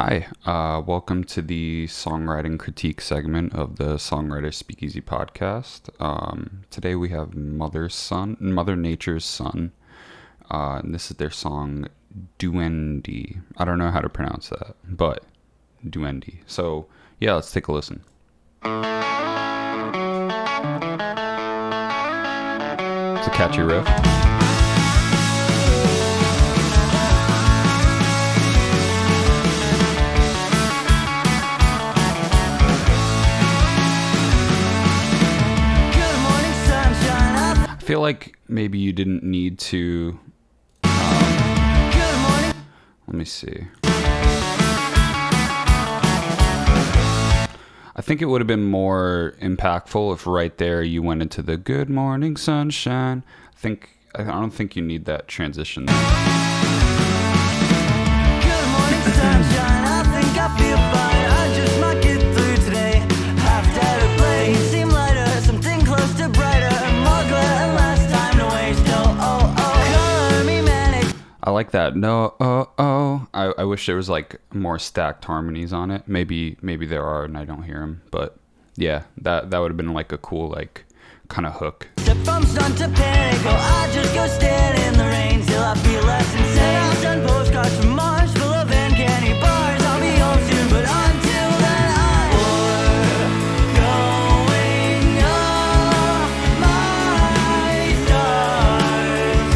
Hi, welcome to the songwriting critique segment of the Songwriter Speakeasy podcast. Today we have Mother Nature's Son, and this is their song Duende. I don't know how to pronounce that, but Duende. So yeah, let's take a listen. It's a catchy riff. I feel like maybe you didn't need to. Let me see. I think it would have been more impactful if right there you went into the "Good morning sunshine." I don't think you need that transition there. Good morning sunshine. I think I feel fine. I just might get through today. Half dead or play. Seem lighter, something close to brighter. More glad less time to waste. Oh. Color me manic. I like that. I wish there was like more stacked harmonies on it. Maybe there are and I don't hear them. But yeah, that would have been like a cool like kind of hook. Step from sun to panic. I just go stand in the rain till I feel less insane. I've done postcards from Mars full of uncanny bars. I'll be home soon, but until then I'm going up my stars.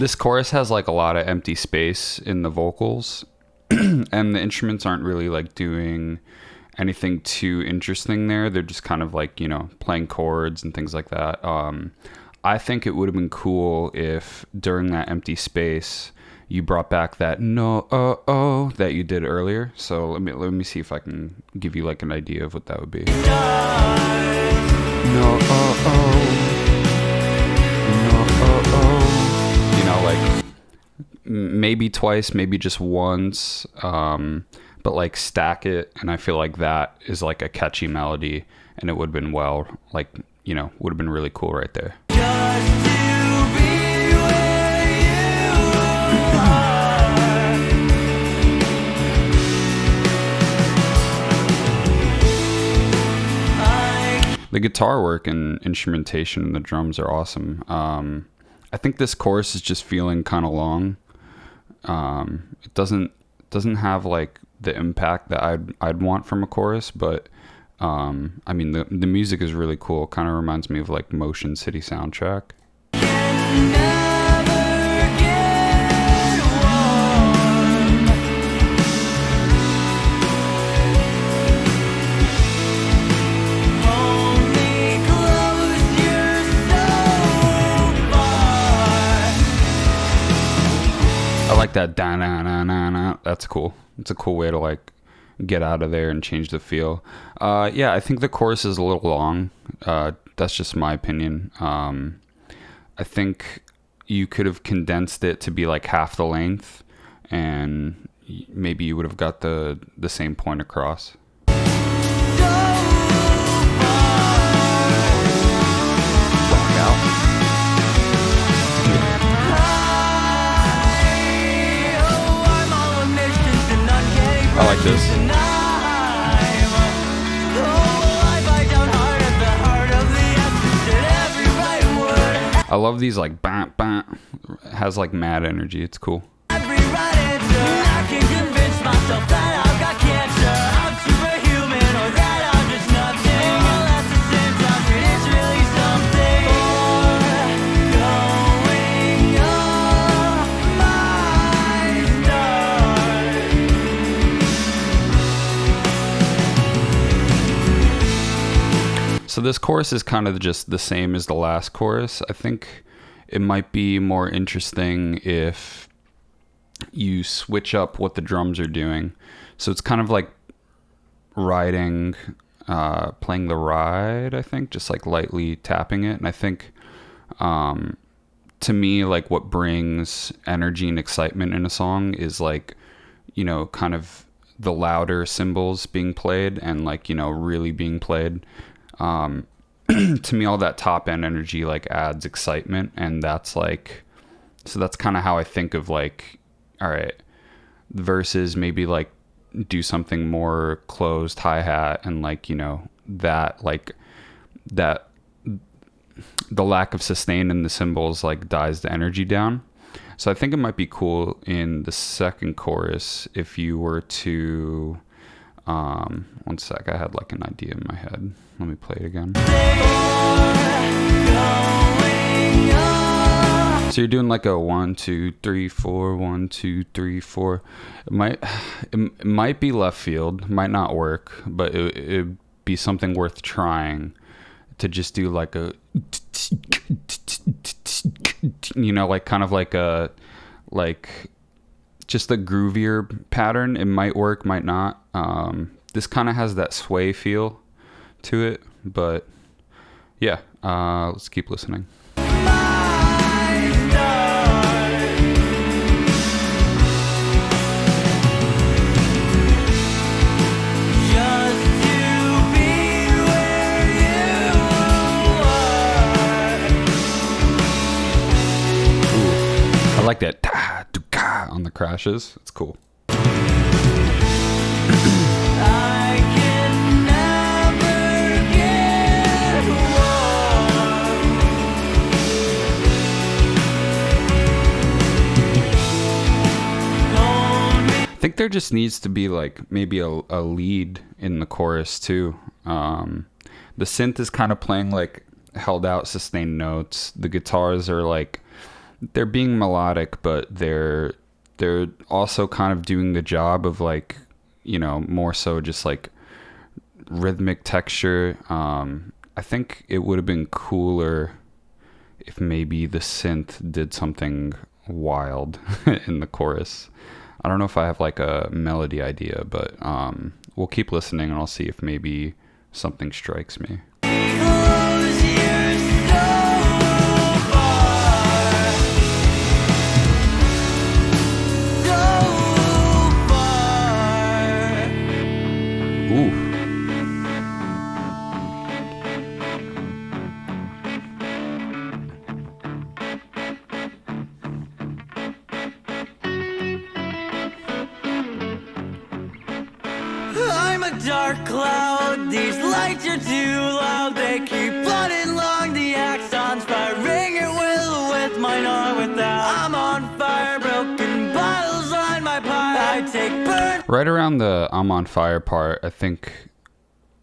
This chorus has like a lot of empty space in the vocals. And the instruments aren't really like doing anything too interesting there. They're just kind of like, playing chords and things like that. I think it would have been cool if during that empty space you brought back that that you did earlier. So let me see if I can give you like an idea of what that would be. Like maybe twice, maybe just once, but like stack it, and I feel like that is like a catchy melody, and it would have been would have been really cool right there. Just to be where you are. The guitar work and instrumentation and the drums are awesome. I think this chorus is just feeling kind of long. It doesn't have like the impact that I'd want from a chorus, but I mean the music is really cool. Kind of reminds me of like Motion City Soundtrack. I like that da-na-na-na-na. That's cool. It's a cool way to like get out of there and change the feel. Yeah, I think the chorus is a little long. That's just my opinion. I think you could have condensed it to be like half the length, and maybe you would have got the same point across. Walk out. I like this. I love these like bam bam. It has like mad energy. It's cool. Every right answer, I can convince myself that I've got cancer. I'm superhuman, or that I'm just nothing. Unless the symptoms, it's really something. Going up my stars. So this chorus is kind of just the same as the last chorus. I think it might be more interesting if you switch up what the drums are doing. So it's kind of like playing the ride, I think, just like lightly tapping it. And I think to me, like what brings energy and excitement in a song is like, kind of the louder cymbals being played and like, really being played. to me, all that top end energy like adds excitement, and that's like, so that's kind of how I think of like, all right, versus maybe like do something more closed hi-hat, and like, you know, that like that the lack of sustain in the cymbals like dies the energy down. So I think it might be cool in the second chorus if you were to one sec, I had like an idea in my head. Let me play it again. So you're doing like a 1 2 3 4 1 2 3 4. It might be left field, might not work, but it'd be something worth trying to just do like a, you know, like kind of like a, like just a groovier pattern. It might work, might not. This kind of has that sway feel to it, but yeah, let's keep listening. I like that on the crashes. It's cool. I can never get warm. I think there just needs to be like maybe a lead in the chorus too. The synth is kind of playing like held out sustained notes. The guitars are like, they're being melodic, but they're also kind of doing the job of like, you know, more so just like rhythmic texture. I think it would have been cooler if maybe the synth did something wild in the chorus. I don't know if I have like a melody idea, but we'll keep listening and I'll see if maybe something strikes me. Close your Ooh. I'm a dark cloud, these lights are too loud. They keep flooding along the axons, firing at will with mine or without. I'm on fire, broken bottles line my pile. I take burn. Right around the I'm on fire part, I think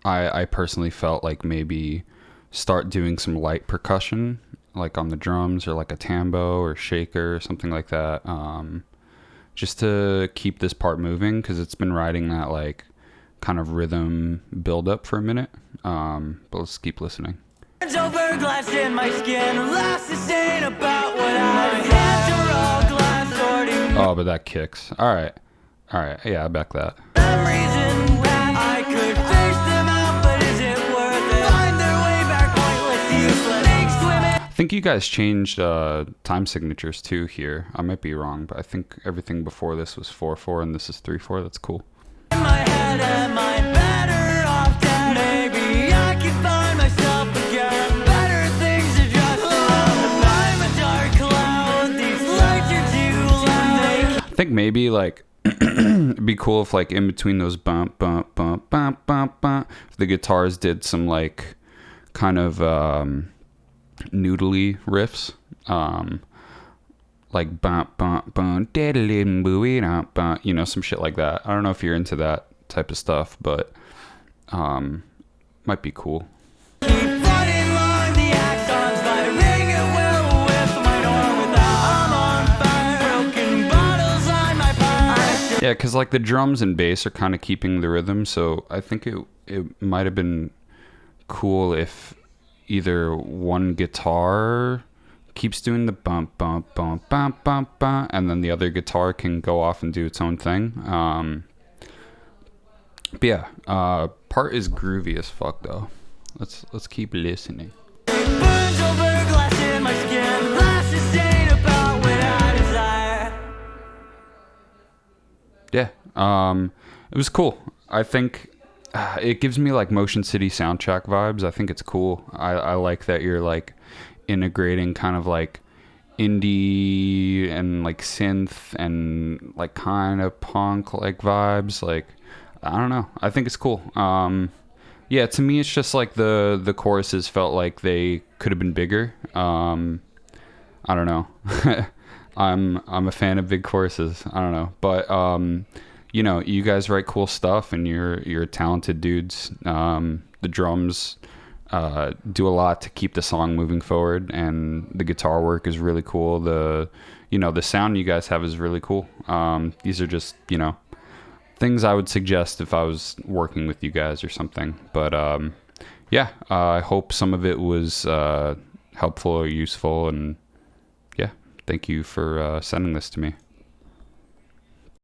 I personally felt like maybe start doing some light percussion, like on the drums or like a tambo or shaker or something like that, just to keep this part moving, because it's been riding that like kind of rhythm build up for a minute. But let's keep listening. Over glass in my skin, last sustain about what I had to roll glass sorting. Oh, but that kicks. All right, yeah, I back that. Some reason I could face them out, but is it worth it? Find their way back, pointless, useless. Make swimming. I think you guys changed time signatures too here. I might be wrong, but I think everything before this was 4/4 and this is 3/4. That's cool. In my head, am I better off dead? Maybe I can find myself again. Better things are just around the bend. I'm a dark cloud, these lights are too loud. I think maybe like it'd be cool if like in between those bump bump bump bump bump bump, if the guitars did some like kind of noodly riffs, like bump bump bump diddling booey bump, you know, some shit like that. I don't know if you're into that type of stuff, but might be cool. Keep flooding along the axons, firing at will with mine or without. I'm on fire, broken bottles on my pile. Yeah, because like the drums and bass are kind of keeping the rhythm, so I think it might have been cool if either one guitar keeps doing the bump bump bump bump bump bump, and then the other guitar can go off and do its own thing. But yeah, part is groovy as fuck though. Let's keep listening. It burns over glass in my skin, last sustain about what I desire. Yeah, it was cool. I think it gives me like Motion City Soundtrack vibes. I think it's cool. I like that you're like integrating kind of like indie and like synth and like kind of punk like vibes. Like, I don't know. I think it's cool. Yeah, to me it's just like the choruses felt like they could have been bigger. I don't know. I'm a fan of big choruses. I don't know, but you know, you guys write cool stuff, and you're talented dudes. The drums do a lot to keep the song moving forward, and the guitar work is really cool. The sound you guys have is really cool. These are just, things I would suggest if I was working with you guys or something. But yeah, I hope some of it was helpful or useful, and yeah, thank you for sending this to me.